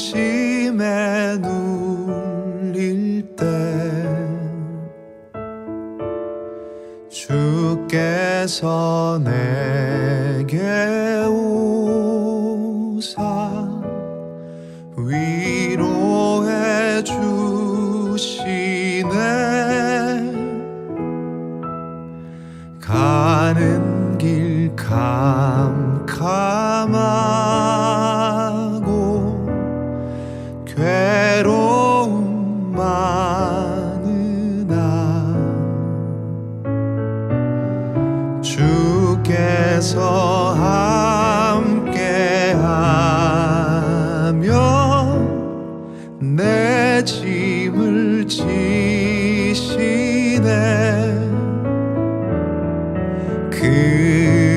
근심에 눌릴 때 주께서 내게 오사 위로해 주시네. 가는 길 캄캄하고 괴로움 많으나 주께서 함께하며 내 짐을 지시네.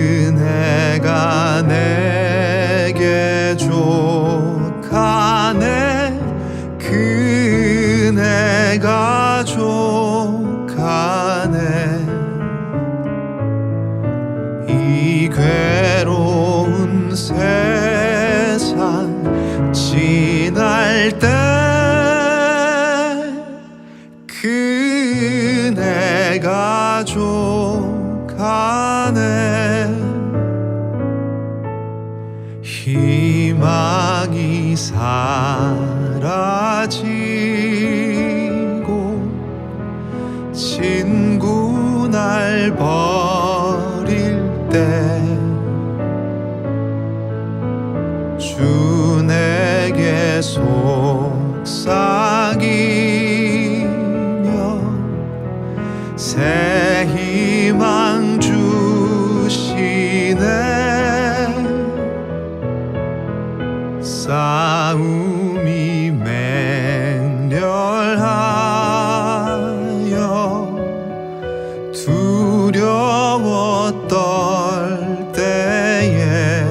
그네가 내게 족하네. 그네가 족하네. 이 괴로운 세상 지날 때 그네가 족하네. 희망이 사라지고 친구 날 버릴 때 주 내게 속삭이며 새 희망 주시네. 싸움이 맹렬하여 두려워 떨 때에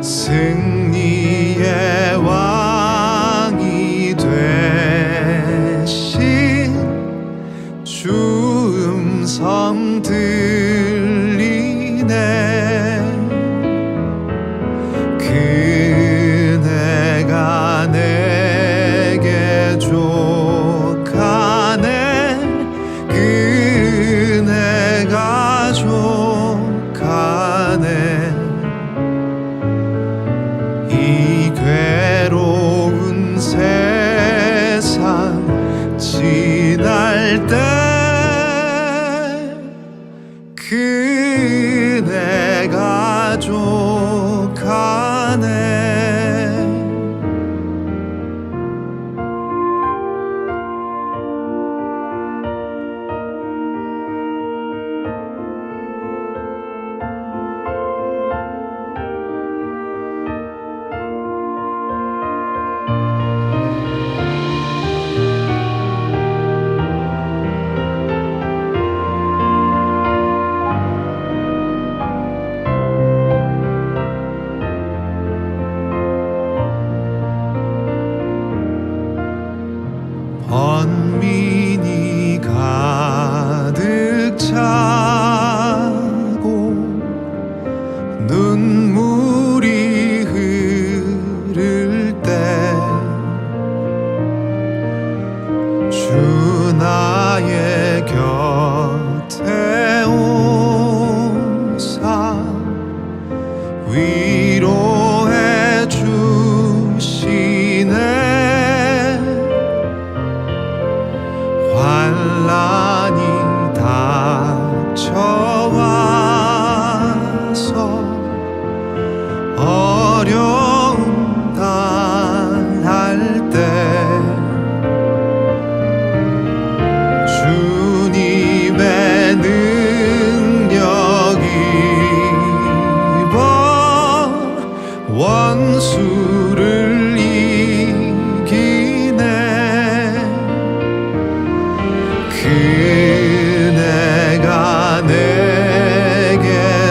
승리의 왕이 되신 주 음성 들리네. 그네가 내게 족하네. 그네가 족하네. 이 괴로운 세상 지날 때 그네가 족하네. 번민이 가득 차고 눈물이 흐를 때 주 나의 곁에 오사 위로해 주시네. 환란이 닥쳐와서 어려움 당할 때 주님의 능력 입어 원수를 이기네. 그네가 내게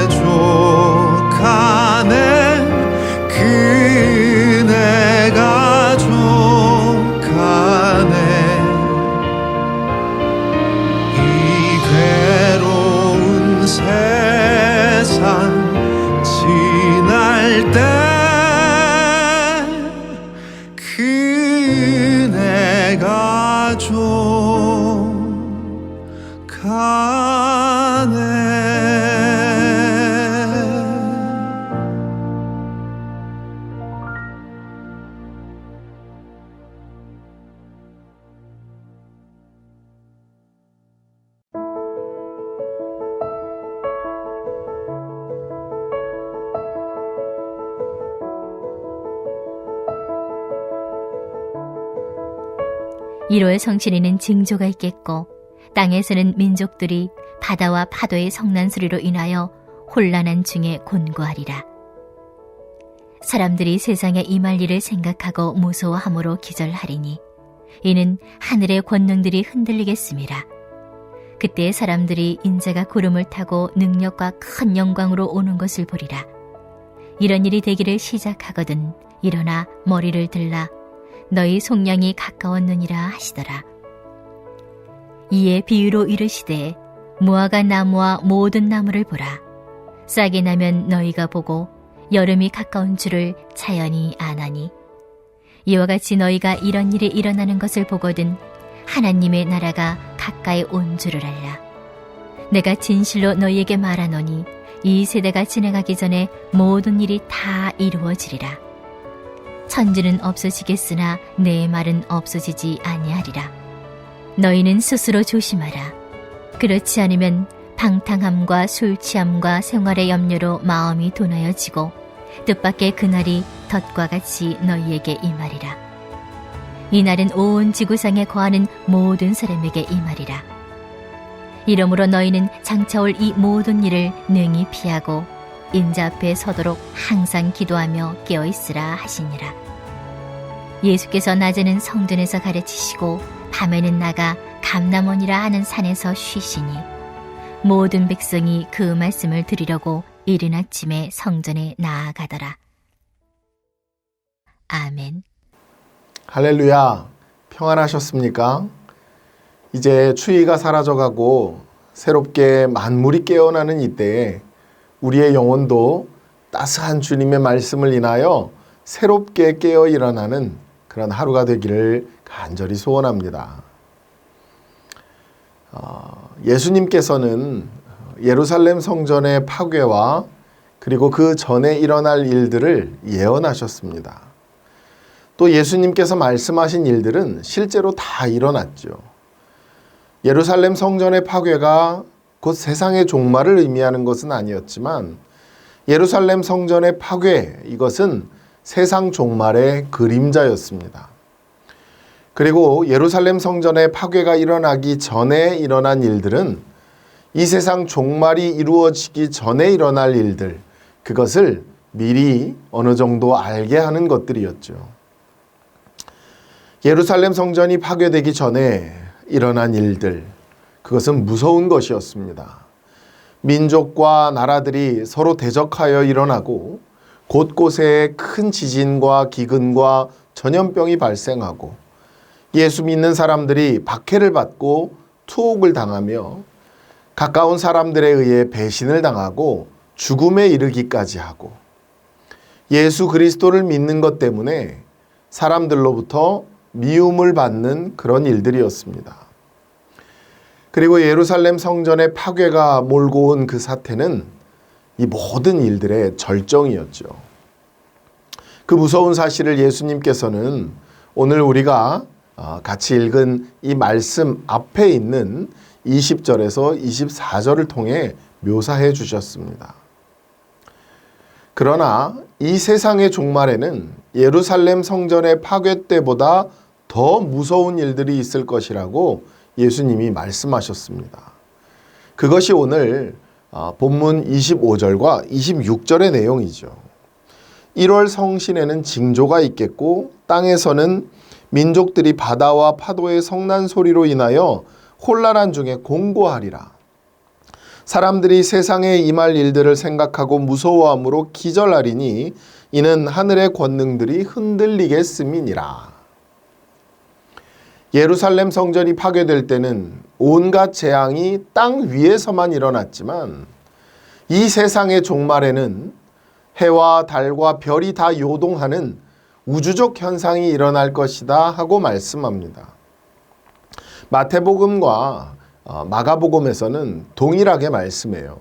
족하네. 그네가 족하네. 이 괴로운 세상 세상 지날 때 그네가 좀 가네. 이로의 성신에는 징조가 있겠고 땅에서는 민족들이 바다와 파도의 성난 소리로 인하여 혼란한 중에 곤고하리라. 사람들이 세상에 임할 일을 생각하고 무서워함으로 기절하리니 이는 하늘의 권능들이 흔들리겠음이라. 그때 사람들이 인자가 구름을 타고 능력과 큰 영광으로 오는 것을 보리라. 이런 일이 되기를 시작하거든 일어나 머리를 들라 너희 속량이 가까웠느니라 하시더라. 이에 비유로 이르시되 무화과 나무와 모든 나무를 보라. 싹이 나면 너희가 보고 여름이 가까운 줄을 자연히 아나니 이와 같이 너희가 이런 일이 일어나는 것을 보거든 하나님의 나라가 가까이 온 줄을 알라. 내가 진실로 너희에게 말하노니 이 세대가 지나가기 전에 모든 일이 다 이루어지리라. 천지는 없어지겠으나 내 말은 없어지지 아니하리라. 너희는 스스로 조심하라. 그렇지 않으면 방탕함과 술 취함과 생활의 염려로 마음이 둔하여지고 뜻밖의 그날이 덫과 같이 너희에게 임하리라. 이날은 온 지구상에 거하는 모든 사람에게 임하리라. 이러므로 너희는 장차 올 이 모든 일을 능히 피하고 인자 앞에 서도록 항상 기도하며 깨어있으라 하시니라. 예수께서 낮에는 성전에서 가르치시고 밤에는 나가 감람원이라 하는 산에서 쉬시니 모든 백성이 그 말씀을 들으려고 이른 아침에 성전에 나아가더라. 아멘. 할렐루야. 평안하셨습니까? 이제 추위가 사라져가고 새롭게 만물이 깨어나는 이때에 우리의 영혼도 따스한 주님의 말씀을 인하여 새롭게 깨어 일어나는 그런 하루가 되기를 간절히 소원합니다. 예수님께서는 예루살렘 성전의 파괴와 그리고 그 전에 일어날 일들을 예언하셨습니다. 또 예수님께서 말씀하신 일들은 실제로 다 일어났죠. 예루살렘 성전의 파괴가 곧 세상의 종말을 의미하는 것은 아니었지만 예루살렘 성전의 파괴, 이것은 세상 종말의 그림자였습니다. 그리고 예루살렘 성전의 파괴가 일어나기 전에 일어난 일들은 이 세상 종말이 이루어지기 전에 일어날 일들, 그것을 미리 어느 정도 알게 하는 것들이었죠. 예루살렘 성전이 파괴되기 전에 일어난 일들, 그것은 무서운 것이었습니다. 민족과 나라들이 서로 대적하여 일어나고 곳곳에 큰 지진과 기근과 전염병이 발생하고 예수 믿는 사람들이 박해를 받고 투옥을 당하며 가까운 사람들에 의해 배신을 당하고 죽음에 이르기까지 하고 예수 그리스도를 믿는 것 때문에 사람들로부터 미움을 받는 그런 일들이었습니다. 그리고 예루살렘 성전의 파괴가 몰고 온 그 사태는 이 모든 일들의 절정이었죠. 그 무서운 사실을 예수님께서는 오늘 우리가 같이 읽은 이 말씀 앞에 있는 20절에서 24절을 통해 묘사해 주셨습니다. 그러나 이 세상의 종말에는 예루살렘 성전의 파괴 때보다 더 무서운 일들이 있을 것이라고 예수님이 말씀하셨습니다. 그것이 오늘 본문 25절과 26절의 내용이죠. 1월 성신에는 징조가 있겠고 땅에서는 민족들이 바다와 파도의 성난 소리로 인하여 혼란한 중에 공고하리라. 사람들이 세상에 임할 일들을 생각하고 무서워함으로 기절하리니 이는 하늘의 권능들이 흔들리겠음이니라. 예루살렘 성전이 파괴될 때는 온갖 재앙이 땅 위에서만 일어났지만 이 세상의 종말에는 해와 달과 별이 다 요동하는 우주적 현상이 일어날 것이다 하고 말씀합니다. 마태복음과 마가복음에서는 동일하게 말씀해요.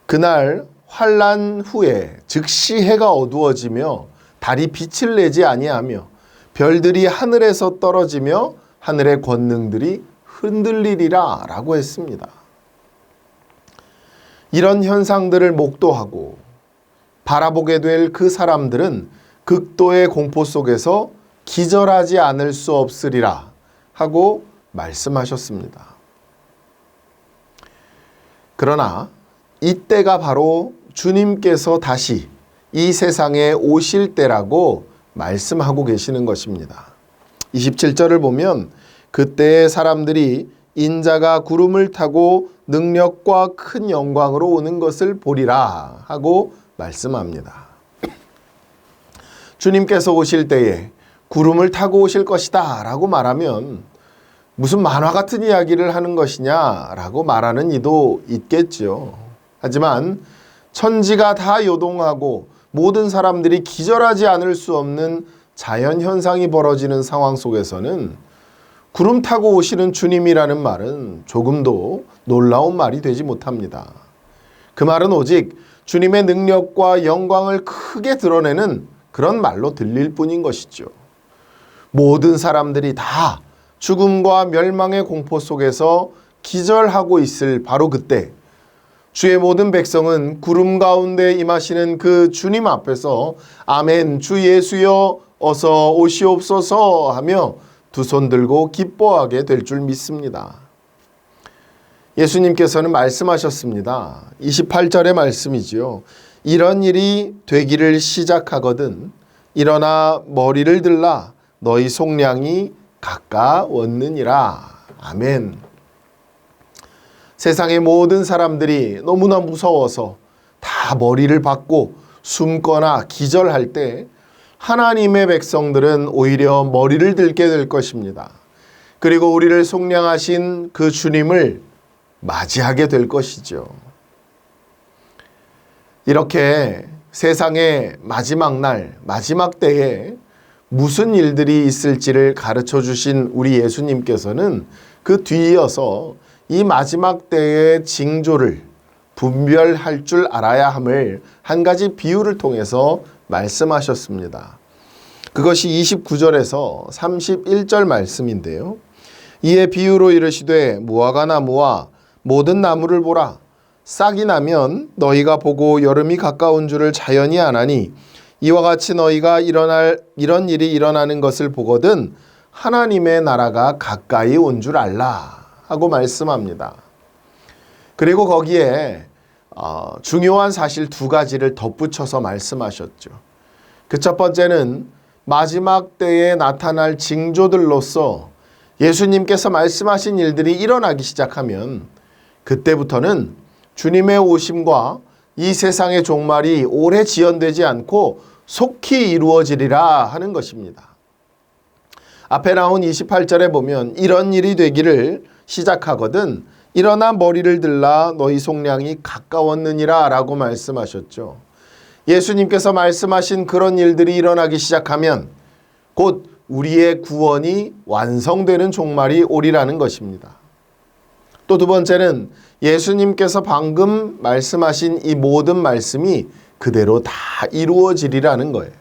그날 환란 후에 즉시 해가 어두워지며 달이 빛을 내지 아니하며 별들이 하늘에서 떨어지며 하늘의 권능들이 흔들리리라 라고 했습니다. 이런 현상들을 목도하고 바라보게 될 그 사람들은 극도의 공포 속에서 기절하지 않을 수 없으리라 하고 말씀하셨습니다. 그러나 이때가 바로 주님께서 다시 이 세상에 오실 때라고 말씀하고 계시는 것입니다. 27절을 보면 그때의 사람들이 인자가 구름을 타고 능력과 큰 영광으로 오는 것을 보리라 하고 말씀합니다. 주님께서 오실 때에 구름을 타고 오실 것이다 라고 말하면 무슨 만화 같은 이야기를 하는 것이냐 라고 말하는 이도 있겠죠. 하지만 천지가 다 요동하고 모든 사람들이 기절하지 않을 수 없는 자연현상이 벌어지는 상황 속에서는 구름 타고 오시는 주님이라는 말은 조금도 놀라운 말이 되지 못합니다. 그 말은 오직 주님의 능력과 영광을 크게 드러내는 그런 말로 들릴 뿐인 것이죠. 모든 사람들이 다 죽음과 멸망의 공포 속에서 기절하고 있을 바로 그때 주의 모든 백성은 구름 가운데 임하시는 그 주님 앞에서 아멘 주 예수여 어서 오시옵소서 하며 두 손 들고 기뻐하게 될 줄 믿습니다. 예수님께서는 말씀하셨습니다. 28절의 말씀이지요. 이런 일이 되기를 시작하거든 일어나 머리를 들라 너희 속량이 가까웠느니라. 아멘. 세상의 모든 사람들이 너무나 무서워서 다 머리를 박고 숨거나 기절할 때 하나님의 백성들은 오히려 머리를 들게 될 것입니다. 그리고 우리를 속량하신 그 주님을 맞이하게 될 것이죠. 이렇게 세상의 마지막 날, 마지막 때에 무슨 일들이 있을지를 가르쳐 주신 우리 예수님께서는 그 뒤이어서 이 마지막 때의 징조를 분별할 줄 알아야 함을 한 가지 비유를 통해서 말씀하셨습니다. 그것이 29절에서 31절 말씀인데요. 이에 비유로 이르시되 무화과 나무와 모든 나무를 보라. 싹이 나면 너희가 보고 여름이 가까운 줄을 자연히 아나니 이와 같이 너희가 이런 일이 일어나는 것을 보거든 하나님의 나라가 가까이 온 줄 알라 하고 말씀합니다. 그리고 거기에 중요한 사실 두 가지를 덧붙여서 말씀하셨죠. 그 첫 번째는 마지막 때에 나타날 징조들로서 예수님께서 말씀하신 일들이 일어나기 시작하면 그때부터는 주님의 오심과 이 세상의 종말이 오래 지연되지 않고 속히 이루어지리라 하는 것입니다. 앞에 나온 28절에 보면 이런 일이 되기를 시작하거든 일어나 머리를 들라 너희 속량이 가까웠느니라 라고 말씀하셨죠. 예수님께서 말씀하신 그런 일들이 일어나기 시작하면 곧 우리의 구원이 완성되는 종말이 오리라는 것입니다. 또 두 번째는 예수님께서 방금 말씀하신 이 모든 말씀이 그대로 다 이루어지리라는 거예요.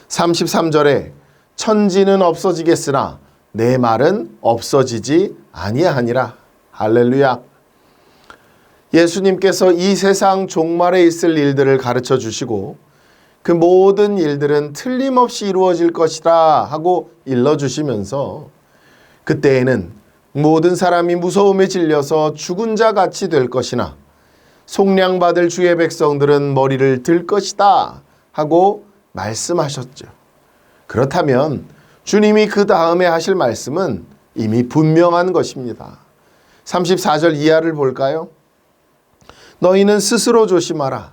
33절에 천지는 없어지겠으나 내 말은 없어지지 아니하니라. 할렐루야. 예수님께서 이 세상 종말에 있을 일들을 가르쳐 주시고 그 모든 일들은 틀림없이 이루어질 것이라 하고 일러주시면서 그때에는 모든 사람이 무서움에 질려서 죽은 자 같이 될 것이나 속량받을 주의 백성들은 머리를 들 것이다 하고 말씀하셨죠. 그렇다면 주님이 그 다음에 하실 말씀은 이미 분명한 것입니다. 34절 이하를 볼까요? 너희는 스스로 조심하라.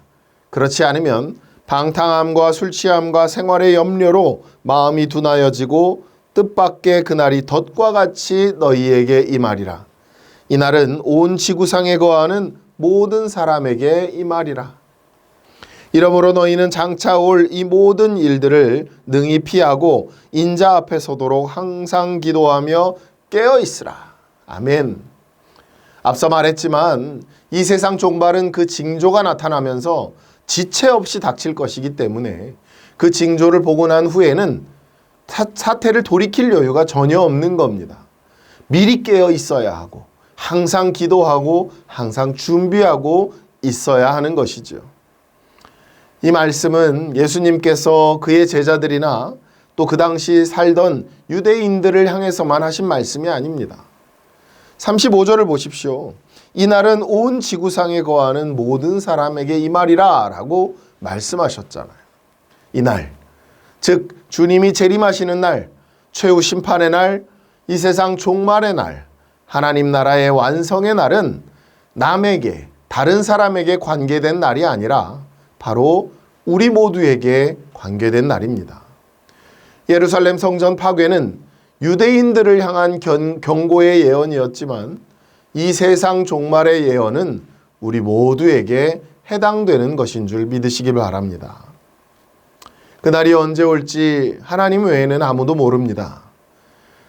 그렇지 않으면 방탕함과 술 취함과 생활의 염려로 마음이 둔하여지고 뜻밖의 그날이 덫과 같이 너희에게 임하리라. 이날은 온 지구상에 거하는 모든 사람에게 임하리라. 이러므로 너희는 장차 올 이 모든 일들을 능히 피하고 인자 앞에 서도록 항상 기도하며 깨어 있으라. 아멘. 앞서 말했지만 이 세상 종말은 그 징조가 나타나면서 지체 없이 닥칠 것이기 때문에 그 징조를 보고 난 후에는 사태를 돌이킬 여유가 전혀 없는 겁니다. 미리 깨어 있어야 하고 항상 기도하고 항상 준비하고 있어야 하는 것이죠. 이 말씀은 예수님께서 그의 제자들이나 또 그 당시 살던 유대인들을 향해서만 하신 말씀이 아닙니다. 35절을 보십시오. 이날은 온 지구상에 거하는 모든 사람에게 임하리라 라고 말씀하셨잖아요. 이날, 즉 주님이 재림하시는 날, 최후 심판의 날, 이 세상 종말의 날, 하나님 나라의 완성의 날은 남에게, 다른 사람에게 관계된 날이 아니라 바로 우리 모두에게 관계된 날입니다. 예루살렘 성전 파괴는 유대인들을 향한 경고의 예언이었지만 이 세상 종말의 예언은 우리 모두에게 해당되는 것인 줄 믿으시기 바랍니다. 그날이 언제 올지 하나님 외에는 아무도 모릅니다.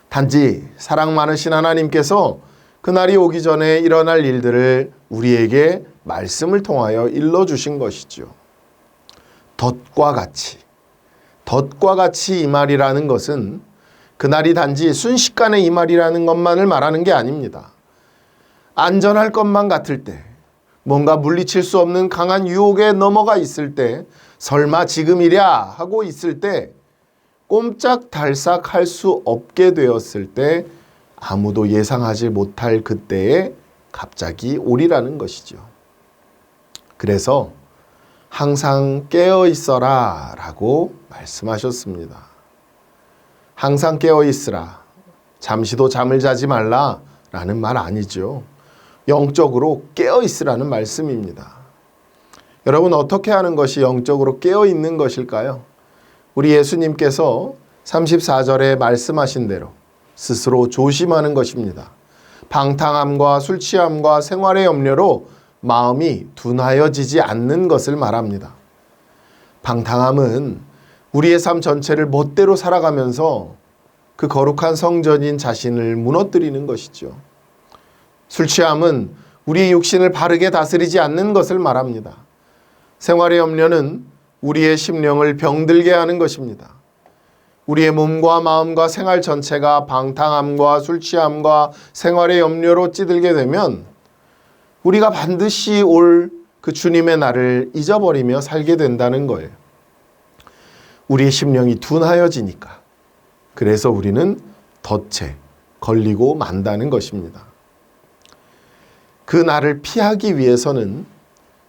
단지 사랑 많으신 하나님께서 그날이 오기 전에 일어날 일들을 우리에게 말씀을 통하여 일러주신 것이죠. 덫과 같이 이 말이라는 것은 그날이 단지 순식간에 이 말이라는 것만을 말하는 게 아닙니다. 안전할 것만 같을 때, 뭔가 물리칠 수 없는 강한 유혹에 넘어가 있을 때, 설마 지금이랴 하고 있을 때, 꼼짝달싹 할 수 없게 되었을 때, 아무도 예상하지 못할 그때에 갑자기 오리라는 것이죠. 그래서 항상 깨어 있어라 라고 말씀하셨습니다. 항상 깨어 있으라. 잠시도 잠을 자지 말라 라는 말 아니죠. 영적으로 깨어 있으라는 말씀입니다. 여러분, 어떻게 하는 것이 영적으로 깨어 있는 것일까요? 우리 예수님께서 34절에 말씀하신 대로 스스로 조심하는 것입니다. 방탕함과 술 취함과 생활의 염려로 마음이 둔하여지지 않는 것을 말합니다. 방탕함은 우리의 삶 전체를 멋대로 살아가면서 그 거룩한 성전인 자신을 무너뜨리는 것이죠. 술 취함은 우리의 육신을 바르게 다스리지 않는 것을 말합니다. 생활의 염려는 우리의 심령을 병들게 하는 것입니다. 우리의 몸과 마음과 생활 전체가 방탕함과 술 취함과 생활의 염려로 찌들게 되면 우리가 반드시 올 그 주님의 날을 잊어버리며 살게 된다는 거예요. 우리의 심령이 둔하여지니까. 그래서 우리는 덫에 걸리고 만다는 것입니다. 그 날을 피하기 위해서는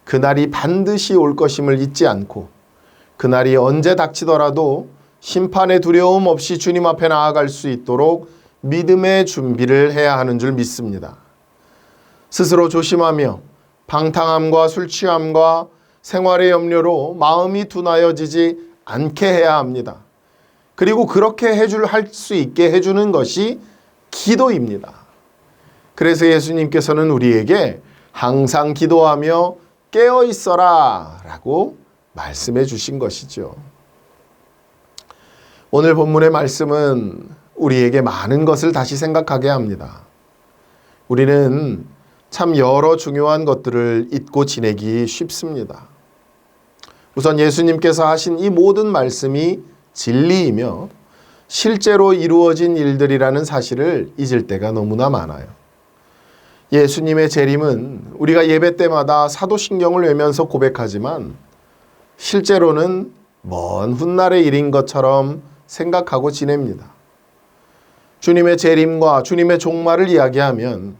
그 날이 반드시 올 것임을 잊지 않고 그 날이 언제 닥치더라도 심판의 두려움 없이 주님 앞에 나아갈 수 있도록 믿음의 준비를 해야 하는 줄 믿습니다. 스스로 조심하며 방탕함과 술 취함과 생활의 염려로 마음이 둔하여지지 않게 해야 합니다. 그리고 그렇게 할 수 있게 해주는 것이 기도입니다. 그래서 예수님께서는 우리에게 항상 기도하며 깨어 있어라 라고 말씀해 주신 것이죠. 오늘 본문의 말씀은 우리에게 많은 것을 다시 생각하게 합니다. 우리는 참 여러 중요한 것들을 잊고 지내기 쉽습니다. 우선 예수님께서 하신 이 모든 말씀이 진리이며 실제로 이루어진 일들이라는 사실을 잊을 때가 너무나 많아요. 예수님의 재림은 우리가 예배 때마다 사도신경을 외면서 고백하지만 실제로는 먼 훗날의 일인 것처럼 생각하고 지냅니다. 주님의 재림과 주님의 종말을 이야기하면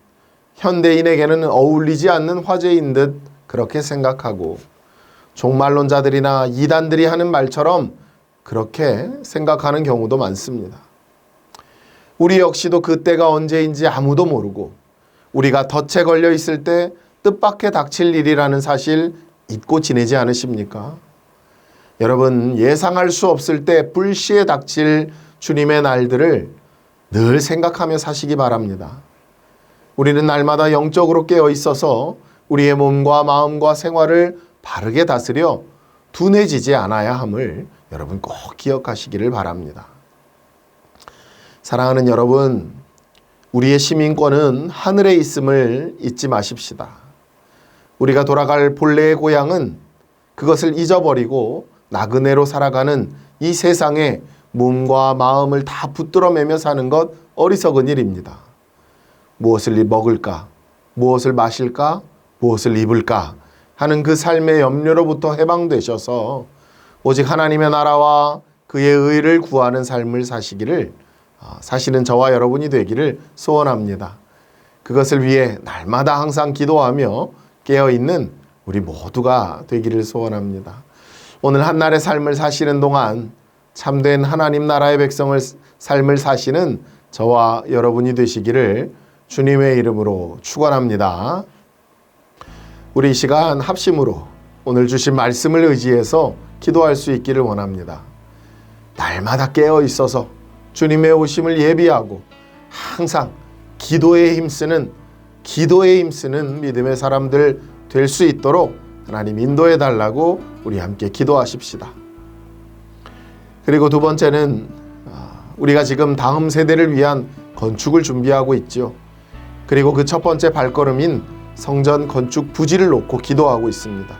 현대인에게는 어울리지 않는 화제인 듯 그렇게 생각하고 종말론자들이나 이단들이 하는 말처럼 그렇게 생각하는 경우도 많습니다. 우리 역시도 그때가 언제인지 아무도 모르고 우리가 덫에 걸려 있을 때 뜻밖의 닥칠 일이라는 사실 잊고 지내지 않으십니까? 여러분, 예상할 수 없을 때 불시에 닥칠 주님의 날들을 늘 생각하며 사시기 바랍니다. 우리는 날마다 영적으로 깨어 있어서 우리의 몸과 마음과 생활을 바르게 다스려 둔해지지 않아야 함을 여러분 꼭 기억하시기를 바랍니다. 사랑하는 여러분, 우리의 시민권은 하늘에 있음을 잊지 마십시다. 우리가 돌아갈 본래의 고향은 그것을 잊어버리고 나그네로 살아가는 이 세상에 몸과 마음을 다 붙들어매며 사는 것 어리석은 일입니다. 무엇을 먹을까? 무엇을 마실까? 무엇을 입을까? 하는 그 삶의 염려로부터 해방되셔서 오직 하나님의 나라와 그의 의를 구하는 삶을 사시기를 사시는 저와 여러분이 되기를 소원합니다. 그것을 위해 날마다 항상 기도하며 깨어있는 우리 모두가 되기를 소원합니다. 오늘 한날의 삶을 사시는 동안 참된 하나님 나라의 백성을 삶을 사시는 저와 여러분이 되시기를 주님의 이름으로 축원합니다. 우리 이 시간 합심으로 오늘 주신 말씀을 의지해서 기도할 수 있기를 원합니다. 날마다 깨어 있어서 주님의 오심을 예비하고 항상 기도에 힘쓰는 믿음의 사람들 될 수 있도록 하나님 인도해 달라고 우리 함께 기도하십시다. 그리고 두 번째는 우리가 지금 다음 세대를 위한 건축을 준비하고 있죠. 그리고 그 첫 번째 발걸음인 성전 건축 부지를 놓고 기도하고 있습니다.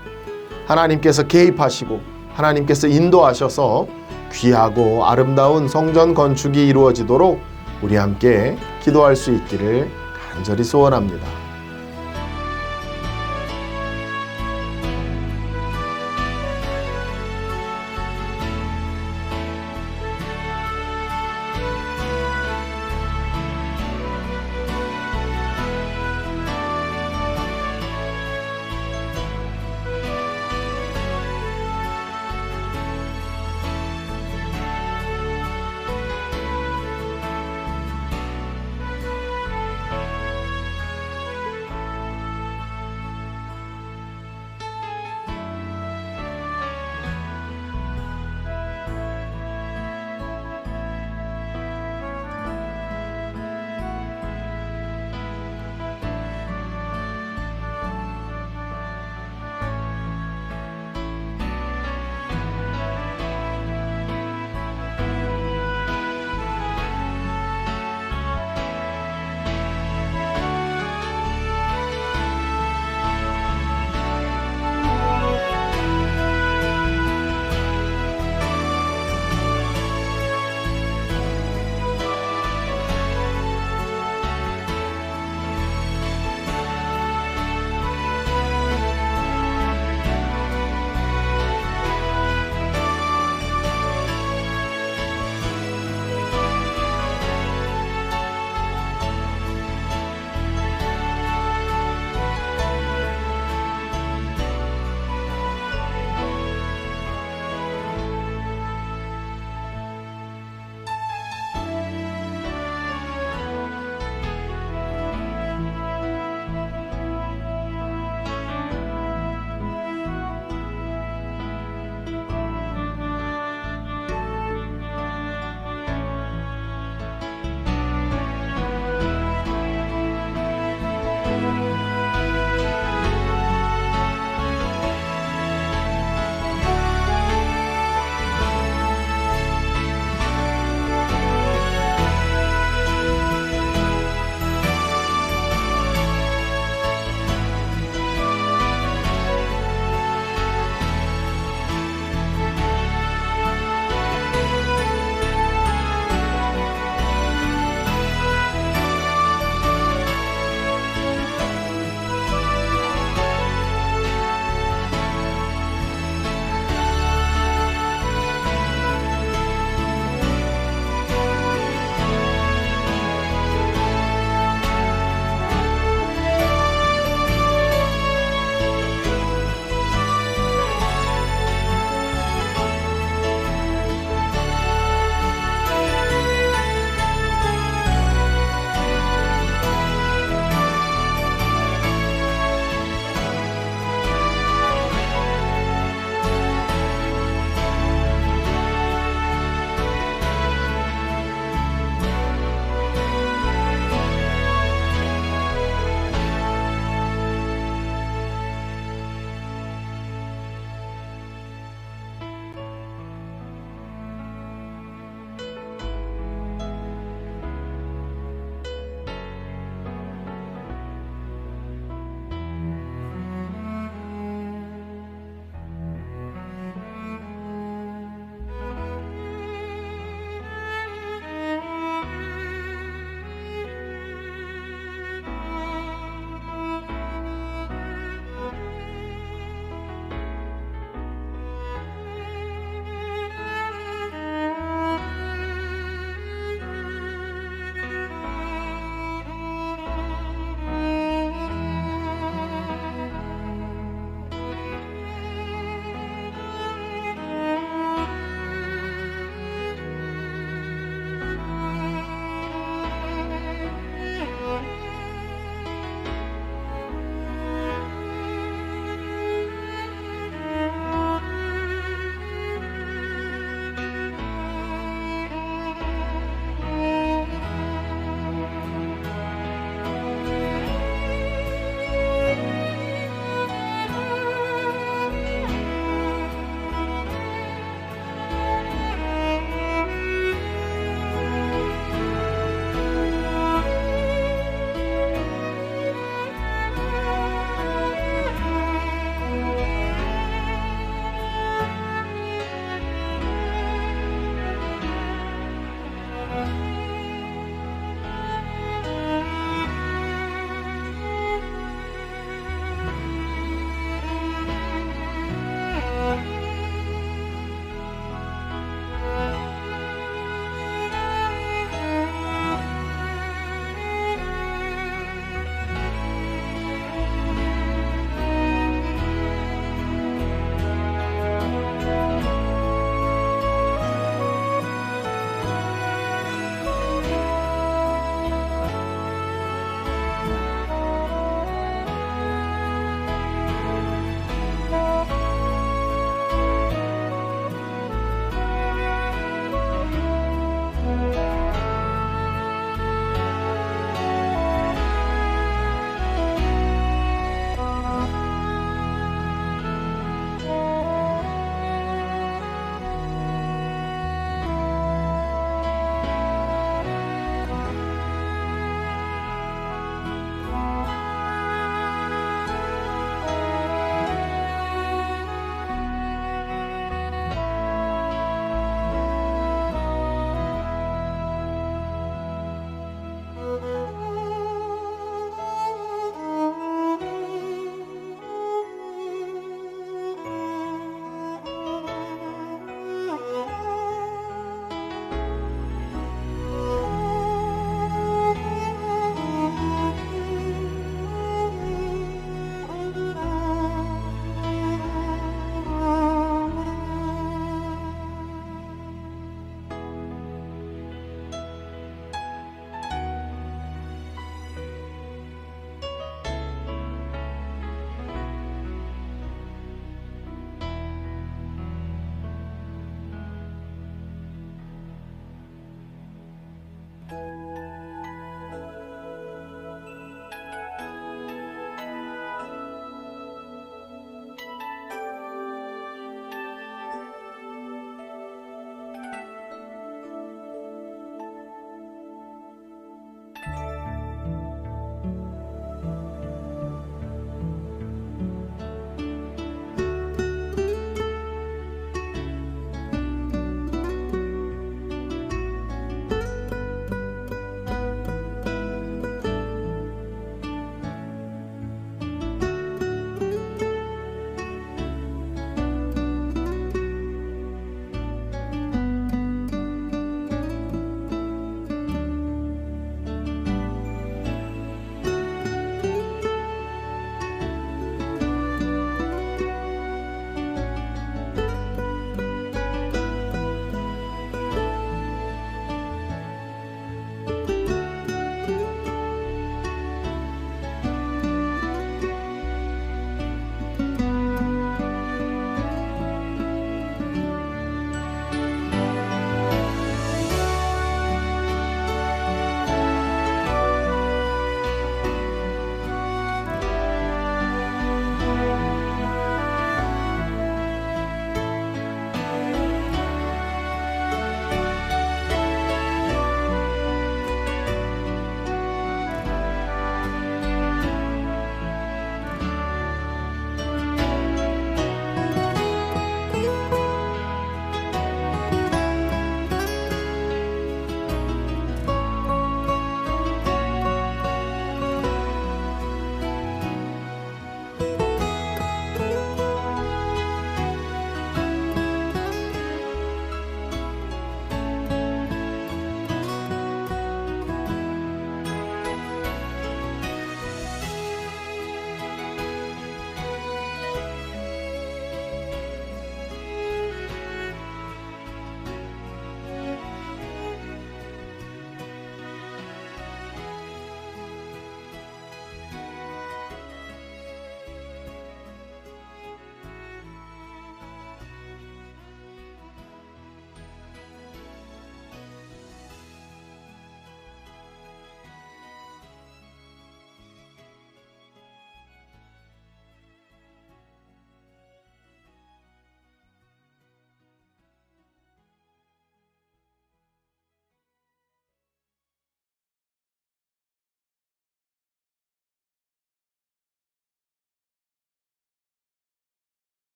하나님께서 개입하시고 하나님께서 인도하셔서 귀하고 아름다운 성전 건축이 이루어지도록 우리 함께 기도할 수 있기를 간절히 소원합니다.